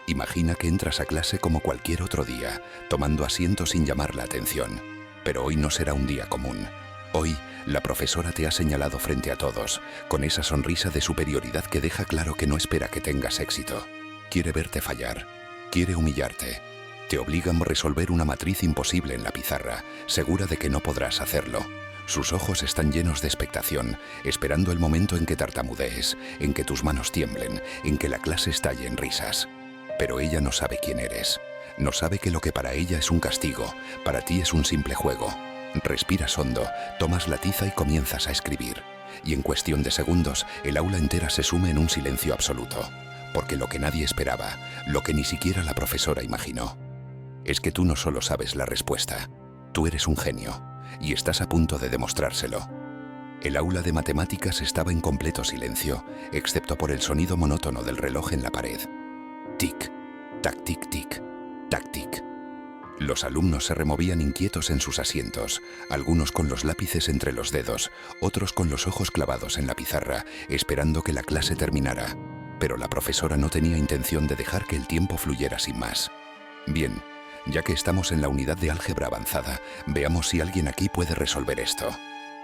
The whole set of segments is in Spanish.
Imagina que entras a clase como cualquier otro día, tomando asiento sin llamar la atención. Pero hoy no será un día común. Hoy, la profesora te ha señalado frente a todos, con esa sonrisa de superioridad que deja claro que no espera que tengas éxito. Quiere verte fallar. Quiere humillarte. Te obligan a resolver una matriz imposible en la pizarra, segura de que no podrás hacerlo. Sus ojos están llenos de expectación, esperando el momento en que tartamudees, en que tus manos tiemblen, en que la clase estalle en risas. Pero ella no sabe quién eres. No sabe que lo que para ella es un castigo, para ti es un simple juego. Respiras hondo, tomas la tiza y comienzas a escribir. Y en cuestión de segundos, el aula entera se sume en un silencio absoluto. Porque lo que nadie esperaba, lo que ni siquiera la profesora imaginó, es que tú no solo sabes la respuesta, tú eres un genio, y estás a punto de demostrárselo. El aula de matemáticas estaba en completo silencio, excepto por el sonido monótono del reloj en la pared. Tic, tac, tic, tic, tac, tic. Los alumnos se removían inquietos en sus asientos, algunos con los lápices entre los dedos, otros con los ojos clavados en la pizarra, esperando que la clase terminara. Pero la profesora no tenía intención de dejar que el tiempo fluyera sin más. Bien, ya que estamos en la unidad de álgebra avanzada, veamos si alguien aquí puede resolver esto,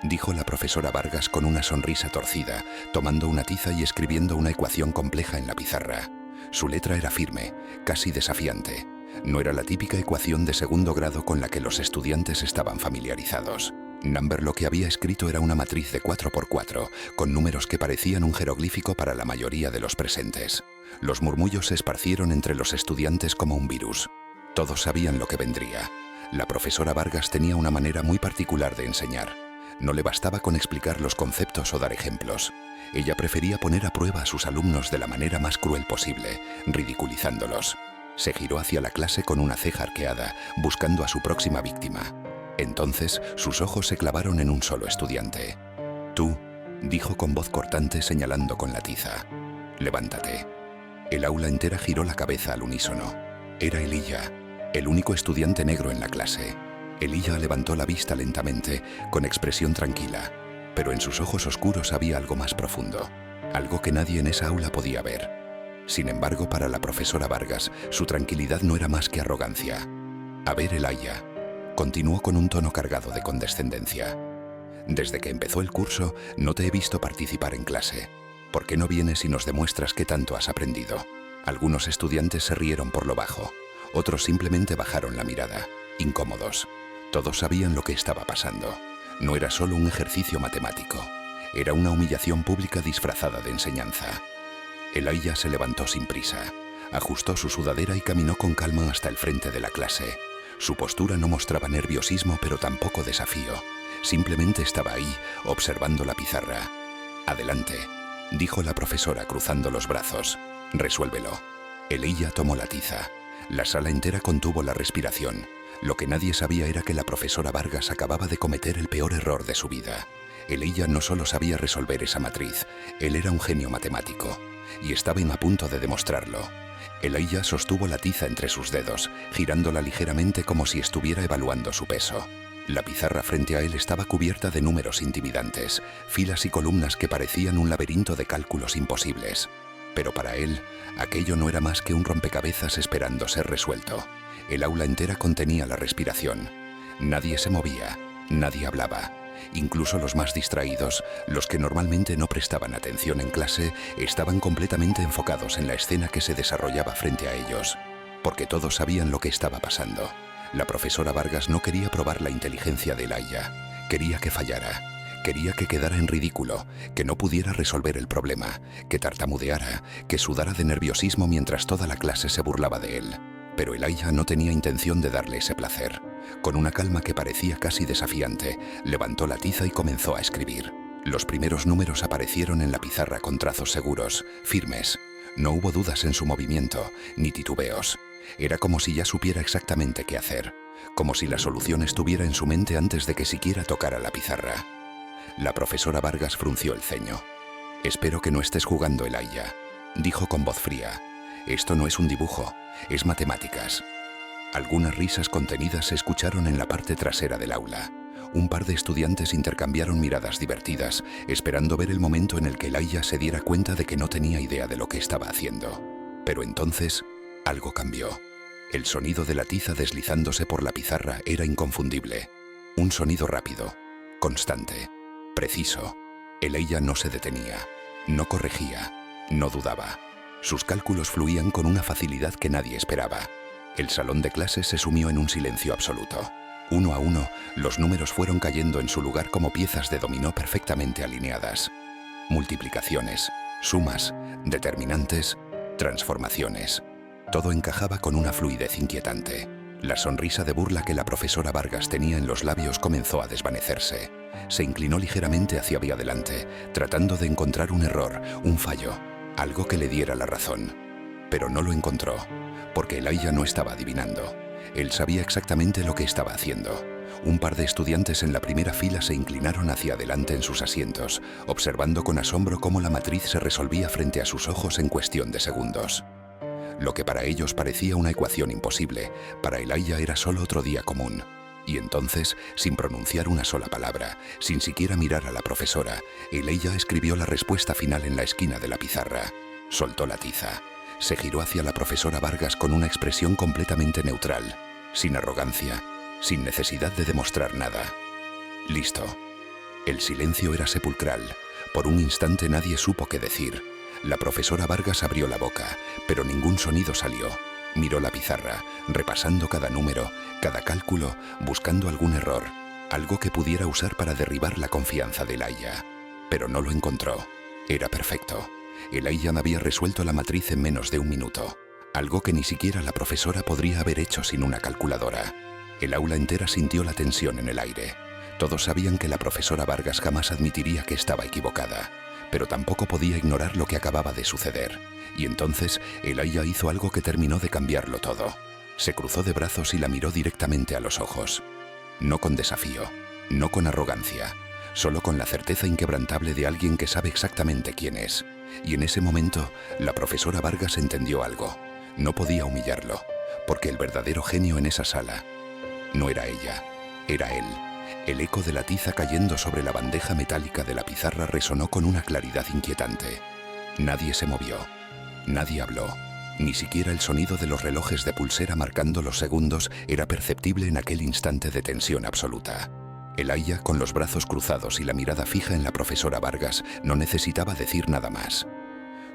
dijo la profesora Vargas con una sonrisa torcida, tomando una tiza y escribiendo una ecuación compleja en la pizarra. Su letra era firme, casi desafiante. No era la típica ecuación de segundo grado con la que los estudiantes estaban familiarizados. Number lo que había escrito era una matriz de 4×4, con números que parecían un jeroglífico para la mayoría de los presentes. Los murmullos se esparcieron entre los estudiantes como un virus. Todos sabían lo que vendría. La profesora Vargas tenía una manera muy particular de enseñar. No le bastaba con explicar los conceptos o dar ejemplos. Ella prefería poner a prueba a sus alumnos de la manera más cruel posible, ridiculizándolos. Se giró hacia la clase con una ceja arqueada, buscando a su próxima víctima. Entonces, sus ojos se clavaron en un solo estudiante. Tú, dijo con voz cortante señalando con la tiza. Levántate. El aula entera giró la cabeza al unísono. Era Elijah, el único estudiante negro en la clase. Elijah levantó la vista lentamente, con expresión tranquila, pero en sus ojos oscuros había algo más profundo, algo que nadie en esa aula podía ver. Sin embargo, para la profesora Vargas, su tranquilidad no era más que arrogancia. A ver, Elijah, continuó con un tono cargado de condescendencia. Desde que empezó el curso, no te he visto participar en clase. ¿Por qué no vienes y nos demuestras qué tanto has aprendido? Algunos estudiantes se rieron por lo bajo, otros simplemente bajaron la mirada, incómodos. Todos sabían lo que estaba pasando. No era solo un ejercicio matemático, era una humillación pública disfrazada de enseñanza. Elijah se levantó sin prisa, ajustó su sudadera y caminó con calma hasta el frente de la clase. Su postura no mostraba nerviosismo, pero tampoco desafío. Simplemente estaba ahí, observando la pizarra. Adelante, dijo la profesora cruzando los brazos. Resuélvelo. Elijah tomó la tiza. La sala entera contuvo la respiración. Lo que nadie sabía era que la profesora Vargas acababa de cometer el peor error de su vida. Elijah no solo sabía resolver esa matriz, él era un genio matemático. Y estaba a punto de demostrarlo. Elijah sostuvo la tiza entre sus dedos, girándola ligeramente como si estuviera evaluando su peso. La pizarra frente a él estaba cubierta de números intimidantes, filas y columnas que parecían un laberinto de cálculos imposibles. Pero para él, aquello no era más que un rompecabezas esperando ser resuelto. El aula entera contenía la respiración. Nadie se movía, nadie hablaba. Incluso los más distraídos, los que normalmente no prestaban atención en clase, estaban completamente enfocados en la escena que se desarrollaba frente a ellos. Porque todos sabían lo que estaba pasando. La profesora Vargas no quería probar la inteligencia de Elijah. Quería que fallara. Quería que quedara en ridículo, que no pudiera resolver el problema, que tartamudeara, que sudara de nerviosismo mientras toda la clase se burlaba de él. Pero Elijah no tenía intención de darle ese placer. Con una calma que parecía casi desafiante, levantó la tiza y comenzó a escribir. Los primeros números aparecieron en la pizarra con trazos seguros, firmes. No hubo dudas en su movimiento, ni titubeos. Era como si ya supiera exactamente qué hacer, como si la solución estuviera en su mente antes de que siquiera tocara la pizarra. La profesora Vargas frunció el ceño. «Espero que no estés jugando, Elijah», dijo con voz fría. «Esto no es un dibujo, es matemáticas». Algunas risas contenidas se escucharon en la parte trasera del aula. Un par de estudiantes intercambiaron miradas divertidas, esperando ver el momento en el que Elijah se diera cuenta de que no tenía idea de lo que estaba haciendo. Pero entonces, Algo cambió. El sonido de la tiza deslizándose por la pizarra era inconfundible. Un sonido rápido, constante, preciso. Elijah no se detenía, no corregía, no dudaba. Sus cálculos fluían con una facilidad que nadie esperaba. El salón de clases se sumió en un silencio absoluto. Uno a uno, los números fueron cayendo en su lugar como piezas de dominó perfectamente alineadas. Multiplicaciones, sumas, determinantes, transformaciones. Todo encajaba con una fluidez inquietante. La sonrisa de burla que la profesora Vargas tenía en los labios comenzó a desvanecerse. Se inclinó ligeramente hacia adelante, tratando de encontrar un error, un fallo, algo que le diera la razón. Pero no lo encontró, porque Elijah no estaba adivinando. Él sabía exactamente lo que estaba haciendo. Un par de estudiantes en la primera fila se inclinaron hacia adelante en sus asientos, observando con asombro cómo la matriz se resolvía frente a sus ojos en cuestión de segundos. Lo que para ellos parecía una ecuación imposible, para Elijah era solo otro día común. Y entonces, sin pronunciar una sola palabra, sin siquiera mirar a la profesora, Elijah escribió la respuesta final en la esquina de la pizarra. Soltó la tiza. Se giró hacia la profesora Vargas con una expresión completamente neutral, sin arrogancia, sin necesidad de demostrar nada. Listo. El silencio era sepulcral. Por un instante nadie supo qué decir. La profesora Vargas abrió la boca, pero ningún sonido salió. Miró la pizarra, repasando cada número, cada cálculo, buscando algún error, algo que pudiera usar para derribar la confianza de Elijah. Pero no lo encontró. Era perfecto. Elijah había resuelto la matriz en menos de un minuto, algo que ni siquiera la profesora podría haber hecho sin una calculadora. El aula entera sintió la tensión en el aire. Todos sabían que la profesora Vargas jamás admitiría que estaba equivocada, pero tampoco podía ignorar lo que acababa de suceder. Y entonces Elijah hizo algo que terminó de cambiarlo todo. Se cruzó de brazos y la miró directamente a los ojos. No con desafío, no con arrogancia, solo con la certeza inquebrantable de alguien que sabe exactamente quién es. Y en ese momento, la profesora Vargas entendió algo. No podía humillarlo, porque el verdadero genio en esa sala no era ella, era él. El eco de la tiza cayendo sobre la bandeja metálica de la pizarra resonó con una claridad inquietante. Nadie se movió, nadie habló, ni siquiera el sonido de los relojes de pulsera marcando los segundos era perceptible en aquel instante de tensión absoluta. Elijah, con los brazos cruzados y la mirada fija en la profesora Vargas, no necesitaba decir nada más.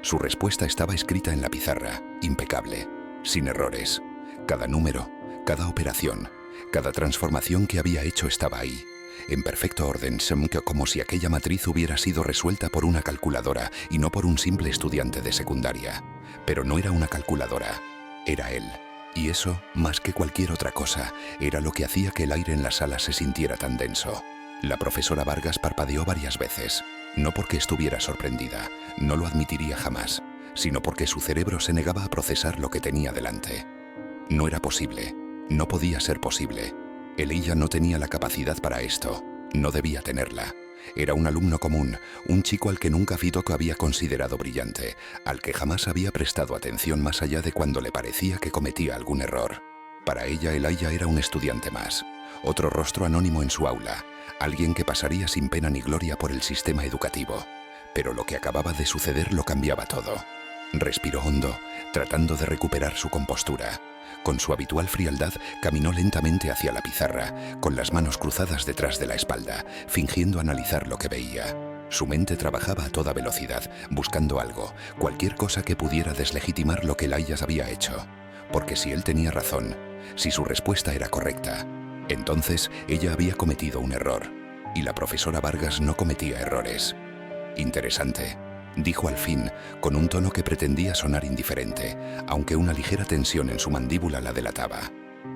Su respuesta estaba escrita en la pizarra, impecable, sin errores. Cada número, cada operación, cada transformación que había hecho estaba ahí, en perfecto orden, como si aquella matriz hubiera sido resuelta por una calculadora y no por un simple estudiante de secundaria. Pero no era una calculadora, era él. Y eso, más que cualquier otra cosa, era lo que hacía que el aire en la sala se sintiera tan denso. La profesora Vargas parpadeó varias veces, no porque estuviera sorprendida, no lo admitiría jamás, sino porque su cerebro se negaba a procesar lo que tenía delante. No era posible, no podía ser posible. Elijah no tenía la capacidad para esto, no debía tenerla. Era un alumno común, un chico al que nunca Fidoko había considerado brillante, al que jamás había prestado atención más allá de cuando le parecía que cometía algún error. Para ella, Elijah era un estudiante más, otro rostro anónimo en su aula, alguien que pasaría sin pena ni gloria por el sistema educativo. Pero lo que acababa de suceder lo cambiaba todo. Respiró hondo, tratando de recuperar su compostura. Con su habitual frialdad, caminó lentamente hacia la pizarra, con las manos cruzadas detrás de la espalda, fingiendo analizar lo que veía. Su mente trabajaba a toda velocidad, buscando algo, cualquier cosa que pudiera deslegitimar lo que Elijah había hecho. Porque si él tenía razón, si su respuesta era correcta, entonces ella había cometido un error, y la profesora Vargas no cometía errores. Interesante, dijo al fin, con un tono que pretendía sonar indiferente, aunque una ligera tensión en su mandíbula la delataba.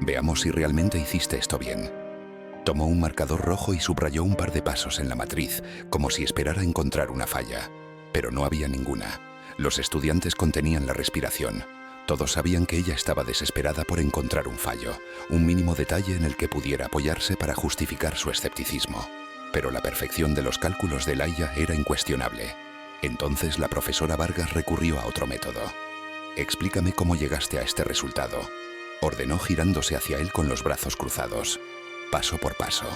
Veamos si realmente hiciste esto bien. Tomó un marcador rojo y subrayó un par de pasos en la matriz, como si esperara encontrar una falla. Pero no había ninguna. Los estudiantes contenían la respiración. Todos sabían que ella estaba desesperada por encontrar un fallo, un mínimo detalle en el que pudiera apoyarse para justificar su escepticismo. Pero la perfección de los cálculos de Elijah era incuestionable. Entonces la profesora Vargas recurrió a otro método. «Explícame cómo llegaste a este resultado», ordenó girándose hacia él con los brazos cruzados. Paso por paso.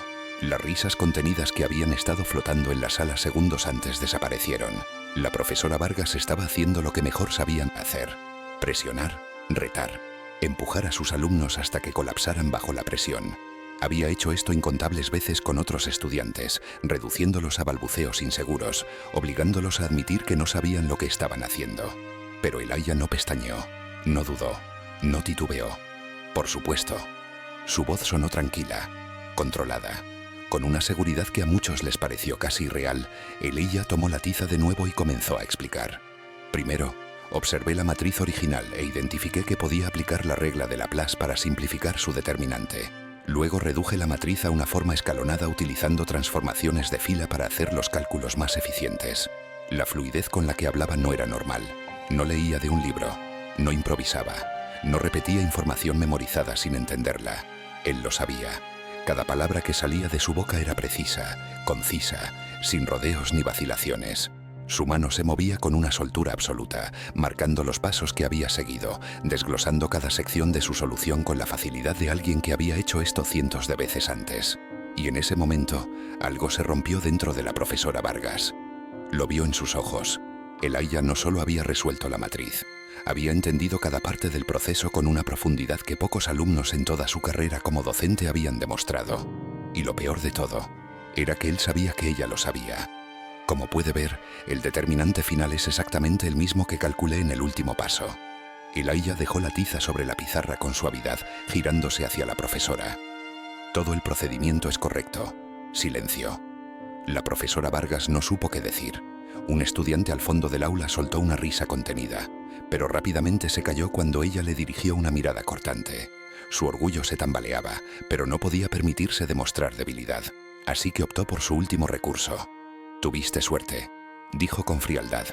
Las risas contenidas que habían estado flotando en la sala segundos antes desaparecieron. La profesora Vargas estaba haciendo lo que mejor sabían hacer: presionar, retar, empujar a sus alumnos hasta que colapsaran bajo la presión. Había hecho esto incontables veces con otros estudiantes, reduciéndolos a balbuceos inseguros, obligándolos a admitir que no sabían lo que estaban haciendo. Pero Elijah no pestañeó, no dudó, no titubeó. Por supuesto. Su voz sonó tranquila, controlada. Con una seguridad que a muchos les pareció casi irreal, Elijah tomó la tiza de nuevo y comenzó a explicar. Primero, observé la matriz original e identifiqué que podía aplicar la regla de Laplace para simplificar su determinante. Luego reduje la matriz a una forma escalonada utilizando transformaciones de fila para hacer los cálculos más eficientes. La fluidez con la que hablaba no era normal. No leía de un libro, no improvisaba, no repetía información memorizada sin entenderla. Él lo sabía. Cada palabra que salía de su boca era precisa, concisa, sin rodeos ni vacilaciones. Su mano se movía con una soltura absoluta, marcando los pasos que había seguido, desglosando cada sección de su solución con la facilidad de alguien que había hecho esto cientos de veces antes. Y en ese momento, algo se rompió dentro de la profesora Vargas. Lo vio en sus ojos. Elijah no solo había resuelto la matriz, había entendido cada parte del proceso con una profundidad que pocos alumnos en toda su carrera como docente habían demostrado. Y lo peor de todo, era que él sabía que ella lo sabía. Como puede ver, el determinante final es exactamente el mismo que calculé en el último paso. Elijah dejó la tiza sobre la pizarra con suavidad, girándose hacia la profesora. Todo el procedimiento es correcto. Silencio. La profesora Vargas no supo qué decir. Un estudiante al fondo del aula soltó una risa contenida, pero rápidamente se calló cuando ella le dirigió una mirada cortante. Su orgullo se tambaleaba, pero no podía permitirse demostrar debilidad, así que optó por su último recurso. «Tuviste suerte», dijo con frialdad,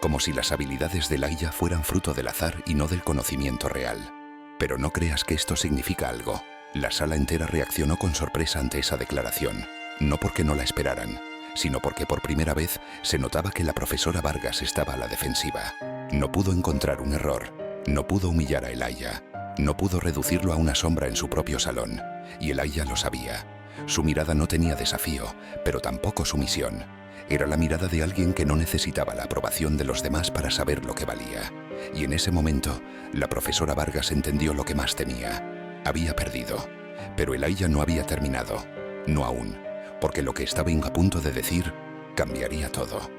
como si las habilidades de Elijah fueran fruto del azar y no del conocimiento real. Pero no creas que esto significa algo. La sala entera reaccionó con sorpresa ante esa declaración, no porque no la esperaran, sino porque por primera vez se notaba que la profesora Vargas estaba a la defensiva. No pudo encontrar un error, no pudo humillar a Elijah, no pudo reducirlo a una sombra en su propio salón, y Elijah lo sabía. Su mirada no tenía desafío, pero tampoco sumisión. Era la mirada de alguien que no necesitaba la aprobación de los demás para saber lo que valía. Y en ese momento, la profesora Vargas entendió lo que más temía. Había perdido, pero Elijah no había terminado, no aún, porque lo que estaba a punto de decir cambiaría todo.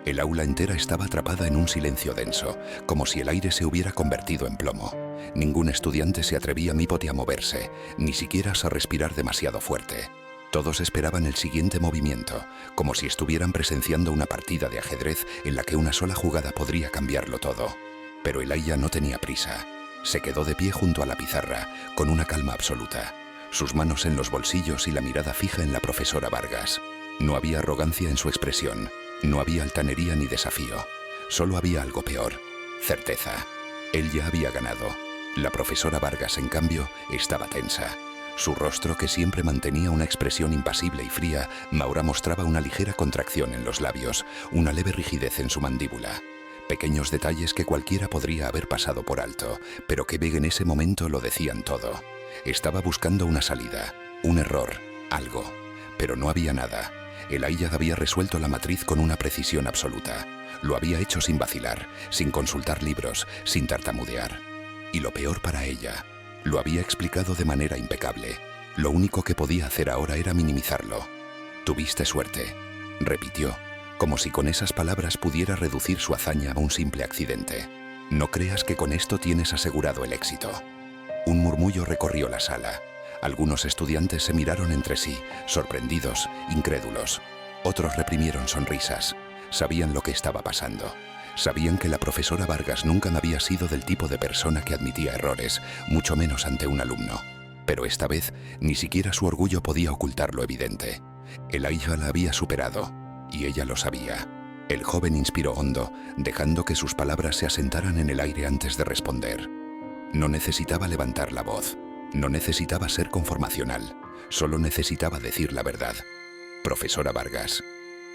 El aula entera estaba atrapada en un silencio denso, como si el aire se hubiera convertido en plomo. Ningún estudiante se atrevía a moverse, ni siquiera a respirar demasiado fuerte. Todos esperaban el siguiente movimiento, como si estuvieran presenciando una partida de ajedrez en la que una sola jugada podría cambiarlo todo. Pero Elijah no tenía prisa. Se quedó de pie junto a la pizarra, con una calma absoluta, sus manos en los bolsillos y la mirada fija en la profesora Vargas. No había arrogancia en su expresión, no había altanería ni desafío. Solo había algo peor: certeza. Él ya había ganado. La profesora Vargas, en cambio, estaba tensa. Su rostro, que siempre mantenía una expresión impasible y fría, ahora mostraba una ligera contracción en los labios, una leve rigidez en su mandíbula. Pequeños detalles que cualquiera podría haber pasado por alto, pero que en ese momento lo decían todo. Estaba buscando una salida, un error, algo, pero no había nada. Elijah había resuelto la matriz con una precisión absoluta. Lo había hecho sin vacilar, sin consultar libros, sin tartamudear. Y lo peor para ella, lo había explicado de manera impecable. Lo único que podía hacer ahora era minimizarlo. «Tuviste suerte», repitió, como si con esas palabras pudiera reducir su hazaña a un simple accidente. «No creas que con esto tienes asegurado el éxito». Un murmullo recorrió la sala. Algunos estudiantes se miraron entre sí, sorprendidos, incrédulos. Otros reprimieron sonrisas. Sabían lo que estaba pasando. Sabían que la profesora Vargas nunca había sido del tipo de persona que admitía errores, mucho menos ante un alumno. Pero esta vez, ni siquiera su orgullo podía ocultar lo evidente. Elijah la había superado, y ella lo sabía. El joven inspiró hondo, dejando que sus palabras se asentaran en el aire antes de responder. No necesitaba levantar la voz, no necesitaba ser conformacional, solo necesitaba decir la verdad. «Profesora Vargas»,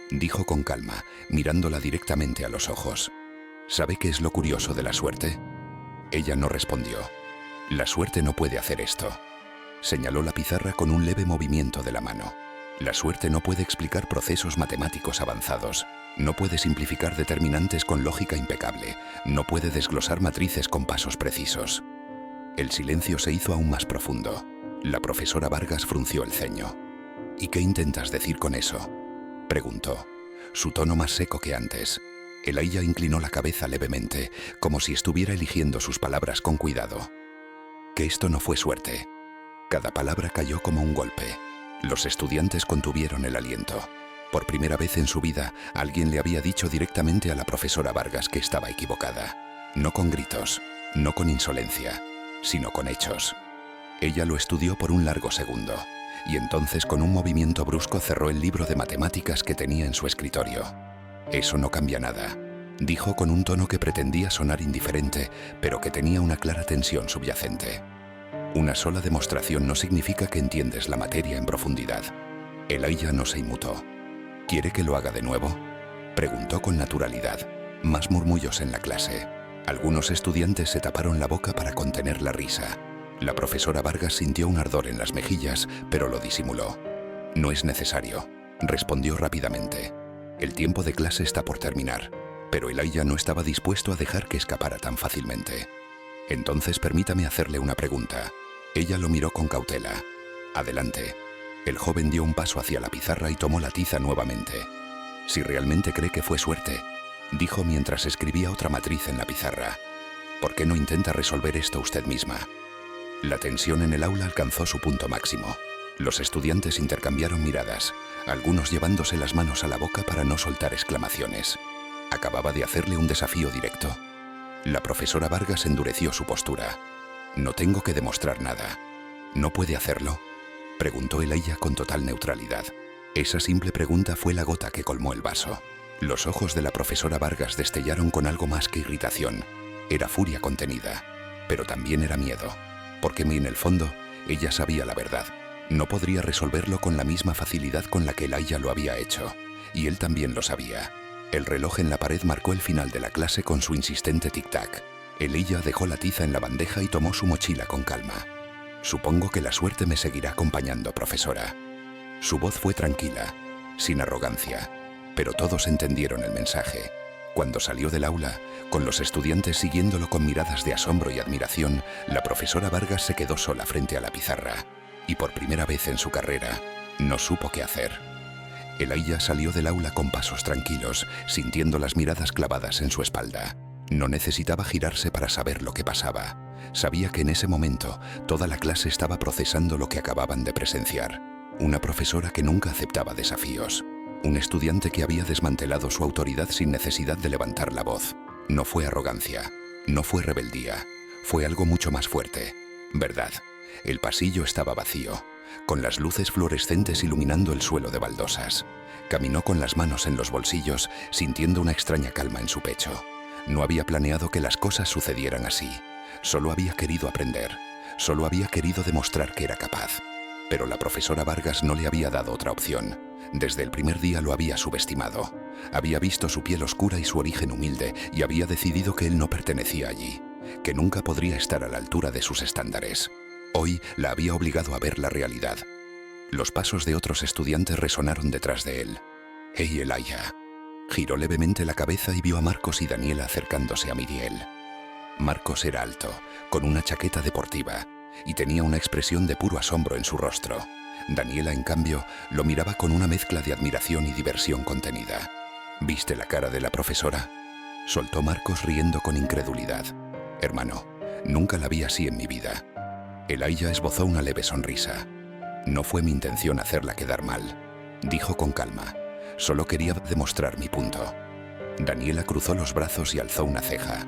dijo con calma, mirándola directamente a los ojos. «¿Sabe qué es lo curioso de la suerte?» Ella no respondió. «La suerte no puede hacer esto». Señaló la pizarra con un leve movimiento de la mano. «La suerte no puede explicar procesos matemáticos avanzados. No puede simplificar determinantes con lógica impecable. No puede desglosar matrices con pasos precisos. El silencio se hizo aún más profundo. La profesora Vargas frunció el ceño. «¿Y qué intentas decir con eso?», preguntó, su tono más seco que antes. Elijah inclinó la cabeza levemente, como si estuviera eligiendo sus palabras con cuidado. «Que esto no fue suerte». Cada palabra cayó como un golpe. Los estudiantes contuvieron el aliento. Por primera vez en su vida, alguien le había dicho directamente a la profesora Vargas que estaba equivocada. No con gritos, no con insolencia, sino con hechos. Ella lo estudió por un largo segundo, y entonces con un movimiento brusco cerró el libro de matemáticas que tenía en su escritorio. «Eso no cambia nada», dijo con un tono que pretendía sonar indiferente, pero que tenía una clara tensión subyacente. «Una sola demostración no significa que entiendes la materia en profundidad». Elijah no se inmutó. «¿Quiere que lo haga de nuevo?», preguntó con naturalidad. Más murmullos en la clase. Algunos estudiantes se taparon la boca para contener la risa. La profesora Vargas sintió un ardor en las mejillas, pero lo disimuló. «No es necesario», respondió rápidamente. «El tiempo de clase está por terminar», pero Elijah no estaba dispuesto a dejar que escapara tan fácilmente. «Entonces permítame hacerle una pregunta». Ella lo miró con cautela. «Adelante». El joven dio un paso hacia la pizarra y tomó la tiza nuevamente. «Si realmente cree que fue suerte», dijo mientras escribía otra matriz en la pizarra, «¿por qué no intenta resolver esto usted misma?». La tensión en el aula alcanzó su punto máximo. Los estudiantes intercambiaron miradas, algunos llevándose las manos a la boca para no soltar exclamaciones. Acababa de hacerle un desafío directo. La profesora Vargas endureció su postura. «No tengo que demostrar nada». «¿No puede hacerlo?», preguntó Elijah con total neutralidad. Esa simple pregunta fue la gota que colmó el vaso. Los ojos de la profesora Vargas destellaron con algo más que irritación. Era furia contenida, pero también era miedo, porque en el fondo ella sabía la verdad. No podría resolverlo con la misma facilidad con la que Elijah lo había hecho, y él también lo sabía. El reloj en la pared marcó el final de la clase con su insistente tic-tac. Elijah dejó la tiza en la bandeja y tomó su mochila con calma. «Supongo que la suerte me seguirá acompañando, profesora». Su voz fue tranquila, sin arrogancia, pero todos entendieron el mensaje. Cuando salió del aula, con los estudiantes siguiéndolo con miradas de asombro y admiración, la profesora Vargas se quedó sola frente a la pizarra, y por primera vez en su carrera, no supo qué hacer. Elijah salió del aula con pasos tranquilos, sintiendo las miradas clavadas en su espalda. No necesitaba girarse para saber lo que pasaba. Sabía que en ese momento toda la clase estaba procesando lo que acababan de presenciar. Una profesora que nunca aceptaba desafíos. Un estudiante que había desmantelado su autoridad sin necesidad de levantar la voz. No fue arrogancia, no fue rebeldía, fue algo mucho más fuerte. Verdad, el pasillo estaba vacío, con las luces fluorescentes iluminando el suelo de baldosas. Caminó con las manos en los bolsillos, sintiendo una extraña calma en su pecho. No había planeado que las cosas sucedieran así. Solo había querido aprender, solo había querido demostrar que era capaz. Pero la profesora Vargas no le había dado otra opción. Desde el primer día lo había subestimado. Había visto su piel oscura y su origen humilde y había decidido que él no pertenecía allí, que nunca podría estar a la altura de sus estándares. Hoy la había obligado a ver la realidad. Los pasos de otros estudiantes resonaron detrás de él. «Hey, Elijah». Giró levemente la cabeza y vio a Marcos y Daniela acercándose a Miriel. Marcos era alto, con una chaqueta deportiva, y tenía una expresión de puro asombro en su rostro. Daniela, en cambio, lo miraba con una mezcla de admiración y diversión contenida. «¿Viste la cara de la profesora?», soltó Marcos riendo con incredulidad. «Hermano, nunca la vi así en mi vida». Elijah esbozó una leve sonrisa. «No fue mi intención hacerla quedar mal», dijo con calma. «Solo quería demostrar mi punto». Daniela cruzó los brazos y alzó una ceja.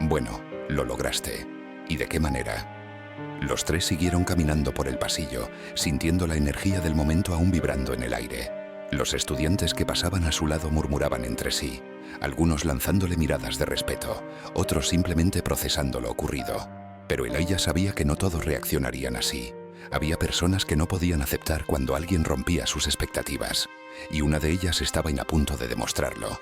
«Bueno, lo lograste. ¿Y de qué manera?». Los tres siguieron caminando por el pasillo, sintiendo la energía del momento aún vibrando en el aire. Los estudiantes que pasaban a su lado murmuraban entre sí, algunos lanzándole miradas de respeto, otros simplemente procesando lo ocurrido. Pero Elijah sabía que no todos reaccionarían así. Había personas que no podían aceptar cuando alguien rompía sus expectativas, y una de ellas estaba a punto de demostrarlo.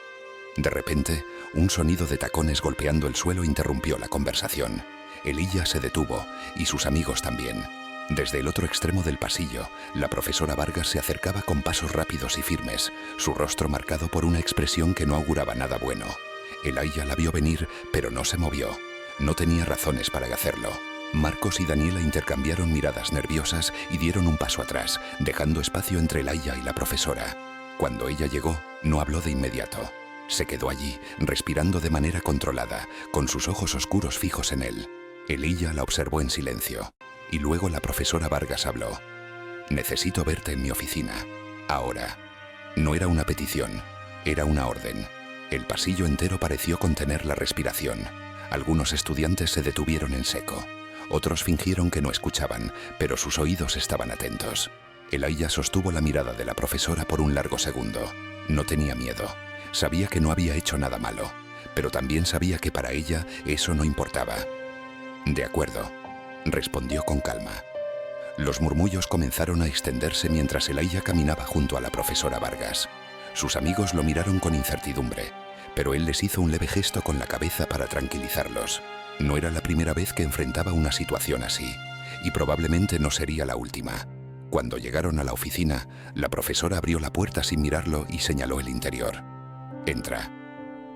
De repente, un sonido de tacones golpeando el suelo interrumpió la conversación. Elijah se detuvo, y sus amigos también. Desde el otro extremo del pasillo, la profesora Vargas se acercaba con pasos rápidos y firmes, su rostro marcado por una expresión que no auguraba nada bueno. Elijah la vio venir, pero no se movió. No tenía razones para hacerlo. Marcos y Daniela intercambiaron miradas nerviosas y dieron un paso atrás, dejando espacio entre Laia y la profesora. Cuando ella llegó, no habló de inmediato. Se quedó allí, respirando de manera controlada, con sus ojos oscuros fijos en él. Ella la observó en silencio, y luego la profesora Vargas habló. «Necesito verte en mi oficina. Ahora». No era una petición, era una orden. El pasillo entero pareció contener la respiración. Algunos estudiantes se detuvieron en seco. Otros fingieron que no escuchaban, pero sus oídos estaban atentos. Elaia sostuvo la mirada de la profesora por un largo segundo. No tenía miedo. Sabía que no había hecho nada malo, pero también sabía que para ella eso no importaba. «De acuerdo», respondió con calma. Los murmullos comenzaron a extenderse mientras Elaia caminaba junto a la profesora Vargas. Sus amigos lo miraron con incertidumbre, pero él les hizo un leve gesto con la cabeza para tranquilizarlos. No era la primera vez que enfrentaba una situación así, y probablemente no sería la última. Cuando llegaron a la oficina, la profesora abrió la puerta sin mirarlo y señaló el interior. «Entra».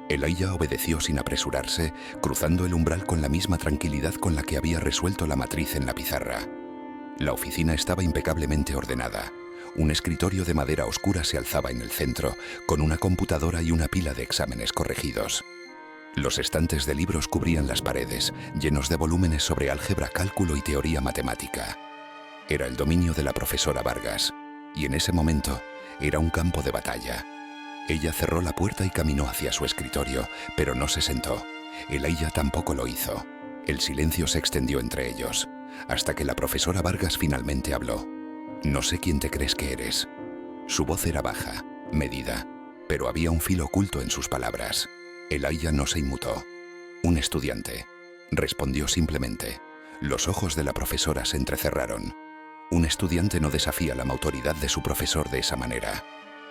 Elaia obedeció sin apresurarse, cruzando el umbral con la misma tranquilidad con la que había resuelto la matriz en la pizarra. La oficina estaba impecablemente ordenada. Un escritorio de madera oscura se alzaba en el centro, con una computadora y una pila de exámenes corregidos. Los estantes de libros cubrían las paredes, llenos de volúmenes sobre álgebra, cálculo y teoría matemática. Era el dominio de la profesora Vargas, y en ese momento era un campo de batalla. Ella cerró la puerta y caminó hacia su escritorio, pero no se sentó. Elaia tampoco lo hizo. El silencio se extendió entre ellos, hasta que la profesora Vargas finalmente habló. «No sé quién te crees que eres». Su voz era baja, medida, pero había un filo oculto en sus palabras. Elaia no se inmutó. «Un estudiante», respondió simplemente. Los ojos de la profesora se entrecerraron. Un estudiante no desafía la autoridad de su profesor de esa manera.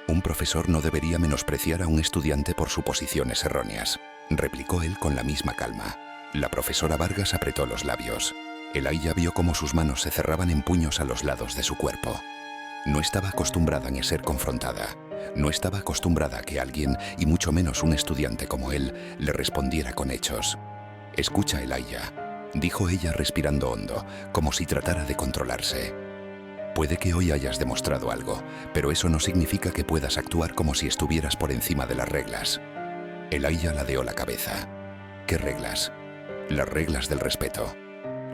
Un profesor no debería menospreciar a un estudiante por suposiciones erróneas, replicó él con la misma calma. La profesora Vargas apretó los labios. Elaia vio cómo sus manos se cerraban en puños a los lados de su cuerpo. No estaba acostumbrada ni a ser confrontada. No estaba acostumbrada a que alguien, y mucho menos un estudiante como él, le respondiera con hechos. «Escucha, Elaia», dijo ella respirando hondo, como si tratara de controlarse. «Puede que hoy hayas demostrado algo, pero eso no significa que puedas actuar como si estuvieras por encima de las reglas». Elaia ladeó la cabeza. «¿Qué reglas?» «Las reglas del respeto.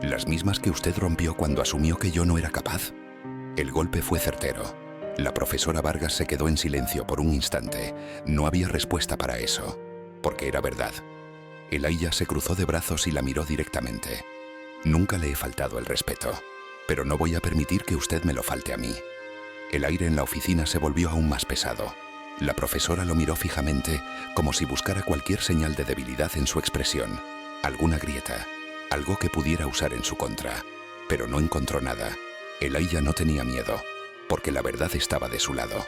¿Las mismas que usted rompió cuando asumió que yo no era capaz?» El golpe fue certero. La profesora Vargas se quedó en silencio por un instante. No había respuesta para eso, porque era verdad. Elaia se cruzó de brazos y la miró directamente. «Nunca le he faltado el respeto, pero no voy a permitir que usted me lo falte a mí». El aire en la oficina se volvió aún más pesado. La profesora lo miró fijamente, como si buscara cualquier señal de debilidad en su expresión, alguna grieta, algo que pudiera usar en su contra, pero no encontró nada. Elaia no tenía miedo, porque la verdad estaba de su lado.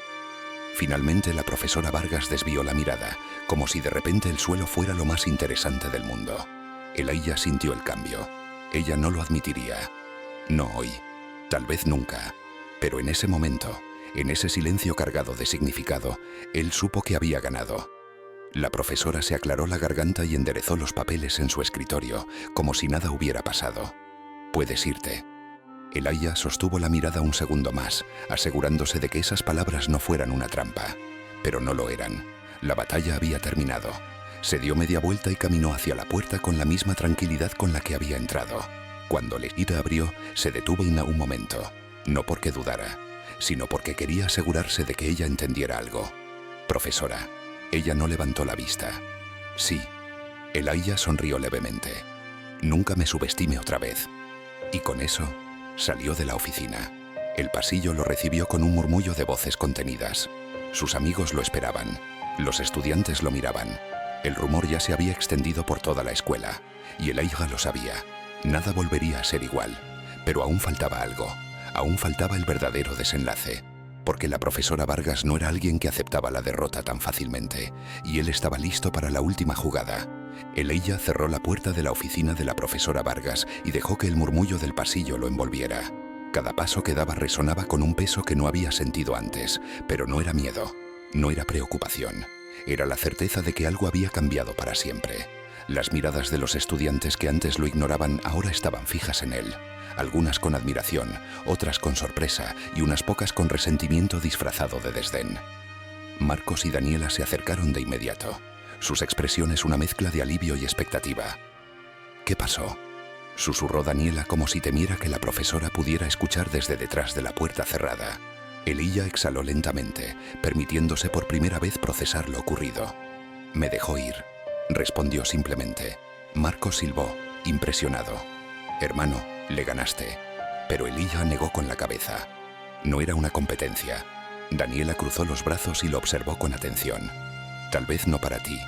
Finalmente la profesora Vargas desvió la mirada, como si de repente el suelo fuera lo más interesante del mundo. Elaia sintió el cambio. Ella no lo admitiría. No hoy, tal vez nunca, pero en ese momento, en ese silencio cargado de significado, él supo que había ganado. La profesora se aclaró la garganta y enderezó los papeles en su escritorio, como si nada hubiera pasado. «Puedes irte». Elaia sostuvo la mirada un segundo más, asegurándose de que esas palabras no fueran una trampa. Pero no lo eran. La batalla había terminado. Se dio media vuelta y caminó hacia la puerta con la misma tranquilidad con la que había entrado. Cuando Elaia abrió, se detuvo en un momento. No porque dudara, sino porque quería asegurarse de que ella entendiera algo. «Profesora». Ella no levantó la vista. «Sí». Elaia sonrió levemente. «Nunca me subestime otra vez». Y con eso, salió de la oficina. El pasillo lo recibió con un murmullo de voces contenidas. Sus amigos lo esperaban. Los estudiantes lo miraban. El rumor ya se había extendido por toda la escuela, y Elaia lo sabía. Nada volvería a ser igual, pero aún faltaba algo. Aún faltaba el verdadero desenlace, porque la profesora Vargas no era alguien que aceptaba la derrota tan fácilmente, y él estaba listo para la última jugada. Elaia cerró la puerta de la oficina de la profesora Vargas y dejó que el murmullo del pasillo lo envolviera. Cada paso que daba resonaba con un peso que no había sentido antes, pero no era miedo, no era preocupación. Era la certeza de que algo había cambiado para siempre. Las miradas de los estudiantes que antes lo ignoraban ahora estaban fijas en él. Algunas con admiración, otras con sorpresa y unas pocas con resentimiento disfrazado de desdén. Marcos y Daniela se acercaron de inmediato. Sus expresiones una mezcla de alivio y expectativa. ¿Qué pasó?, susurró Daniela como si temiera que la profesora pudiera escuchar desde detrás de la puerta cerrada. Elijah exhaló lentamente, permitiéndose por primera vez procesar lo ocurrido. Me dejó ir, respondió simplemente. Marcos silbó, impresionado. Hermano, le ganaste. Pero Elijah negó con la cabeza. No era una competencia. Daniela cruzó los brazos y lo observó con atención. Tal vez no para ti,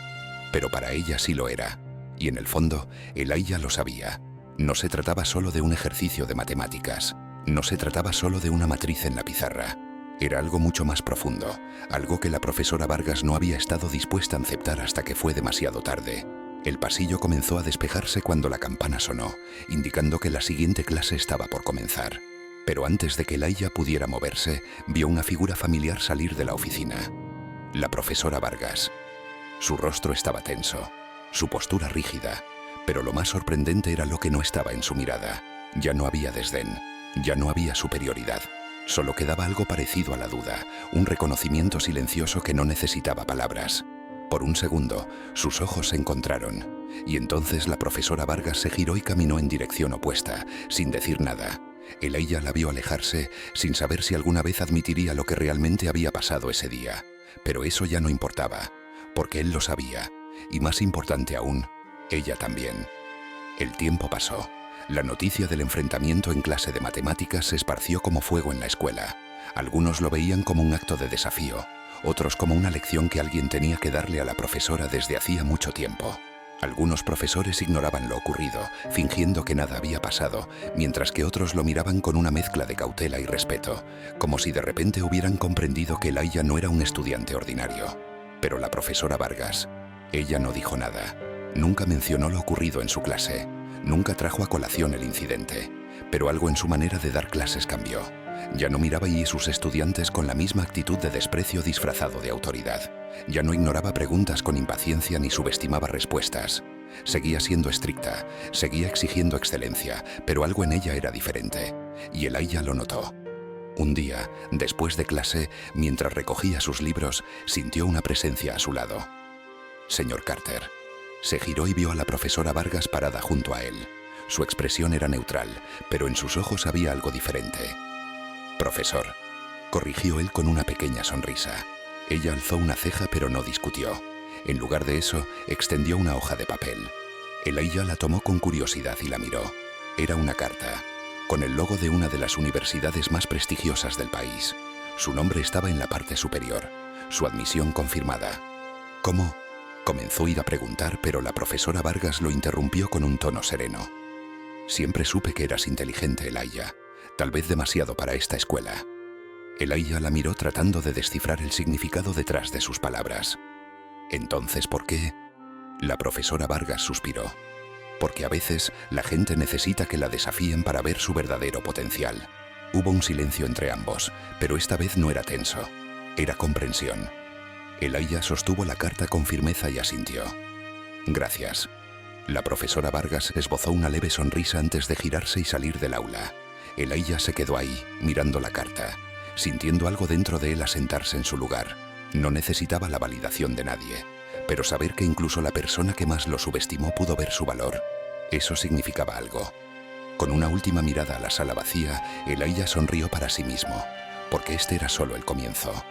pero para ella sí lo era. Y en el fondo, Elijah lo sabía. No se trataba solo de un ejercicio de matemáticas. No se trataba solo de una matriz en la pizarra. Era algo mucho más profundo, algo que la profesora Vargas no había estado dispuesta a aceptar hasta que fue demasiado tarde. El pasillo comenzó a despejarse cuando la campana sonó, indicando que la siguiente clase estaba por comenzar. Pero antes de que Elijah pudiera moverse, vio una figura familiar salir de la oficina. La profesora Vargas. Su rostro estaba tenso, su postura rígida, pero lo más sorprendente era lo que no estaba en su mirada. Ya no había desdén, ya no había superioridad. Solo quedaba algo parecido a la duda, un reconocimiento silencioso que no necesitaba palabras. Por un segundo, sus ojos se encontraron, y entonces la profesora Vargas se giró y caminó en dirección opuesta, sin decir nada. Elijah la vio alejarse, sin saber si alguna vez admitiría lo que realmente había pasado ese día. Pero eso ya no importaba, porque él lo sabía, y más importante aún, ella también. El tiempo pasó. La noticia del enfrentamiento en clase de matemáticas se esparció como fuego en la escuela. Algunos lo veían como un acto de desafío, otros como una lección que alguien tenía que darle a la profesora desde hacía mucho tiempo. Algunos profesores ignoraban lo ocurrido, fingiendo que nada había pasado, mientras que otros lo miraban con una mezcla de cautela y respeto, como si de repente hubieran comprendido que Elijah no era un estudiante ordinario. Pero la profesora Vargas, ella no dijo nada. Nunca mencionó lo ocurrido en su clase. Nunca trajo a colación el incidente, pero algo en su manera de dar clases cambió. Ya no miraba a sus estudiantes con la misma actitud de desprecio disfrazado de autoridad. Ya no ignoraba preguntas con impaciencia ni subestimaba respuestas. Seguía siendo estricta, seguía exigiendo excelencia, pero algo en ella era diferente, y Elijah lo notó. Un día, después de clase, mientras recogía sus libros, sintió una presencia a su lado. «Señor Carter». Se giró y vio a la profesora Vargas parada junto a él. Su expresión era neutral, pero en sus ojos había algo diferente. «Profesor», corrigió él con una pequeña sonrisa. Ella alzó una ceja pero no discutió. En lugar de eso, extendió una hoja de papel. Elijah la tomó con curiosidad y la miró. Era una carta, con el logo de una de las universidades más prestigiosas del país. Su nombre estaba en la parte superior, su admisión confirmada. «¿Cómo?», comenzó a ir a preguntar, pero la profesora Vargas lo interrumpió con un tono sereno. «Siempre supe que eras inteligente, Elijah, tal vez demasiado para esta escuela». Elijah la miró tratando de descifrar el significado detrás de sus palabras. «¿Entonces por qué?». La profesora Vargas suspiró. «Porque a veces la gente necesita que la desafíen para ver su verdadero potencial». Hubo un silencio entre ambos, pero esta vez no era tenso, era comprensión. Elijah sostuvo la carta con firmeza y asintió. «Gracias». La profesora Vargas esbozó una leve sonrisa antes de girarse y salir del aula. Elijah se quedó ahí, mirando la carta, sintiendo algo dentro de él asentarse en su lugar. No necesitaba la validación de nadie, pero saber que incluso la persona que más lo subestimó pudo ver su valor, eso significaba algo. Con una última mirada a la sala vacía, Elijah sonrió para sí mismo, porque este era solo el comienzo.